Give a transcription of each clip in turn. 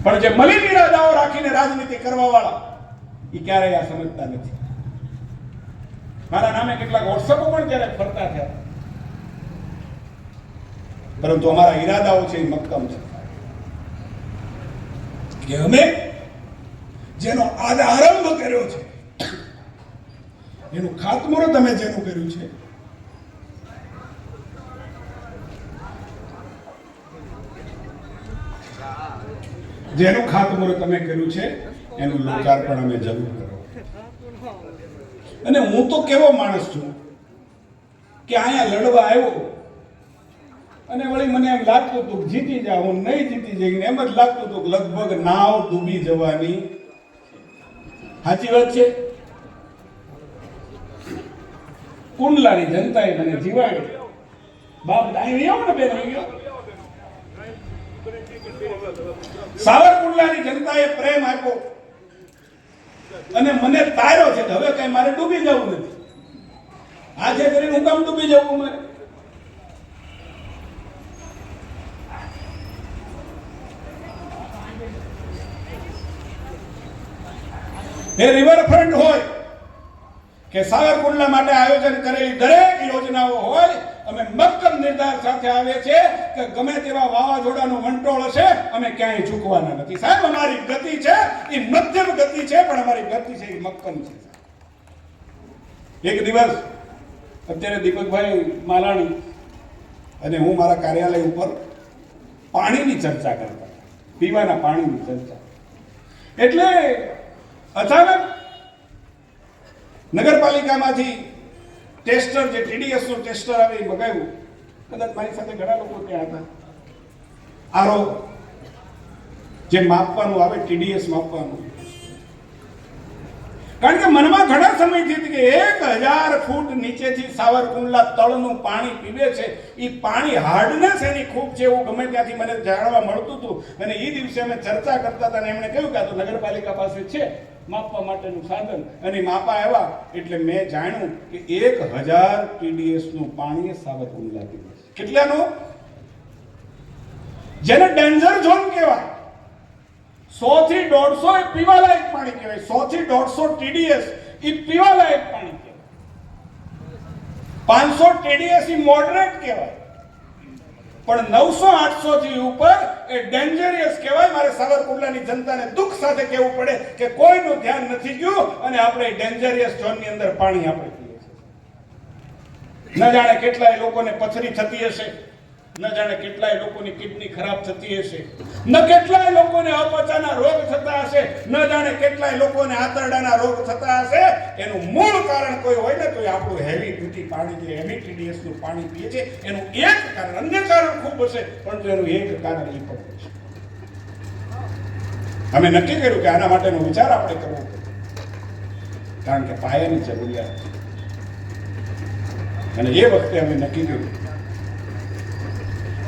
પણ જે મલિન ઇરાદાઓ રાખીને રાજનીતિ કરવા વાળા એ ક્યારેય આ સમજતા નથી. મારા નામે કેટલાક વોટ્સઅપો પણ ક્યારેક ફરતા થયા, પરંતુ અમારા ઈરાદાઓ છે એ મક્કમ છે કે અમે જેનો આરંભ કર્યો છે, એનું ખાતમુહૂર્ત અમે જેનું કર્યું છે, જેનું ખાતમુહૂર્ત અમે કર્યું છે એનું લોકાર્પણ અમે જરૂર કરો. અને હું તો કેવો માણસ છું કે અહીંયા લડવા આવ્યો અને વળી મને એમ લાગતું હતું જીતી જાઉં, નહીં જીતી જઈને એમ જ લાગતું હતું કે લગભગ નાવ ડૂબી જવાની. સાચી વાત છે. કુંડલાની જનતાએ મને જીવાડ્યો. બાપ આવ્યો ને બેન આવ્યો. સાવરકુંડલાની જનતાએ પ્રેમ આપ્યો અને મને તાર્યો છે. હવે કઈ મારે ડૂબી જવું નથી. આજે કરીને હું કામ ડૂબી જવું મારે? એ રિવરફ્રન્ટ હોય કે સાવરકુંડલા માટે આયોજન કરેલી દરેક યોજનાઓ હોય, અમે મક્કમ નિર્ધાર સાથે આવે છે કે ગમે તેવા વાવાઝોડાનો વંટોળ હશે અમે ક્યાંય ઝૂકવાના નથી. સાહેબ અમારી ગતિ છે એ મધ્યમ ગતિ છે, પણ અમારી ગતિ છે એ મક્કમ છે. એક દિવસ અત્યારે દીપકભાઈ માલાણી અને હું મારા કાર્યાલય ઉપર પાણીની ચર્ચા કરતા, પીવાના પાણીની ચર્ચા. એટલે અચાનક નગરપાલિકામાંથી ટેસ્ટર, જે TDS નું ટેસ્ટર આવે એ મગાવ્યું. કદાચ મારી સાથે ઘણા લોકો ત્યાં હતા. આરો જે માપવાનું આવે, TDS માપવાનું. કારણ કે મનમાં ઘણા સમયથી હતી કે 1000 ફૂટ નીચેથી સાવરકુંડલા તળનું પાણી પીવે છે. એ પાણી હાર્ડનેસ એની ખૂબ છે એવું ગમે ત્યાંથી મને જાણવા મળતું હતું. અને એ દિવસે અમે ચર્ચા કરતા હતા અને એમણે કહ્યું કે આ તો નગરપાલિકા પાસે છે માપવા માટેનું સાધન. અને માપા આવ્યા એટલે મેં જાણ્યું કે 1000 TDS નું પાણી સાવરકુંડલા પીવે છે. કેટલાનું? જેને ડેન્જર ઝોન કહેવાય. 100 થી 150 એ પીવાલાયક પાણી કહેવાય. 100 થી 150 TDS એ પીવાલાયક પાણી કહેવાય. 500 TDS એ મોડરેટ કહેવાય. પણ 900-800 થી ઉપર એ ડેન્જરિયસ કહેવાય. મારે સાવરકુંડલાની જનતાને દુઃખ સાથે કહેવું પડે કે કોઈનું ધ્યાન નથી ગયું અને આપણે ડેન્જરિયસ ઝોનની અંદર પાણી આપણે પીએ છીએ. ન જાણે કેટલાય લોકોને પથરી થતી હશે, ન જાણે કેટલાય લોકોની કિડની ખરાબ થતી હશે, ન કેટલાય લોકોને અપચાના રોગ થતા હશે, ન જાણે કેટલાય લોકોને આંતરડાના રોગ થતા હશે. એનું મૂળ કારણ કોઈ હોય ને તો એ આપણું હેવી ડ્યુટી પાણી, જે હેવી TDS નું પાણી પીએ છે એનું એક કારણ, અન્ય કારણ ખૂબ હશે પરંતુ એનું એક કારણ એ પણ છે. અમે નક્કી કર્યું કે આના માટેનો વિચાર આપણે કરવો પડે, કારણ કે પાયાની જરૂરિયાત છે. અને એ વખતે અમે નક્કી કર્યું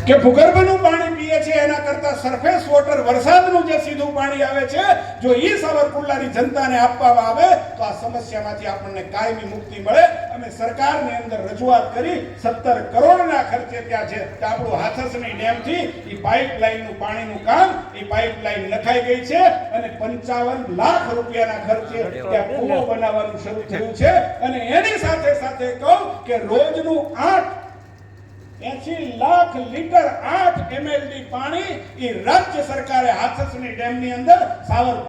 કે ભૂગર્ભનું પાણી પીએ છે એના કરતા સરફેસ વોટર, વરસાદનું જે સીધું પાણી આવે છે, જો એ સાવરકુંડલાની જનતાને આપવામાં આવે તો આ સમસ્યામાંથી આપણને કાયમી મુક્તિ મળે. અમે સરકારની અંદર રજૂઆત કરી. 17 કરોડના ખર્ચે ત્યાં છે આપણું હાથસની ડેમથી એ પાઇપલાઇનનું પાણીનું કામ, એ પાઇપલાઇન નખાઈ ગઈ છે અને 55 લાખ રૂપિયાના ખર્ચે ત્યાં કૂવો બનાવવાનું શરૂ થયું છે. અને એની સાથે સાથે કહું કે રોજનું 80 લાખ લીટર 8 MLD પાણી એ રાજ્ય સરકારે હાથસની ડેમની અંદર સાવરકુંડલા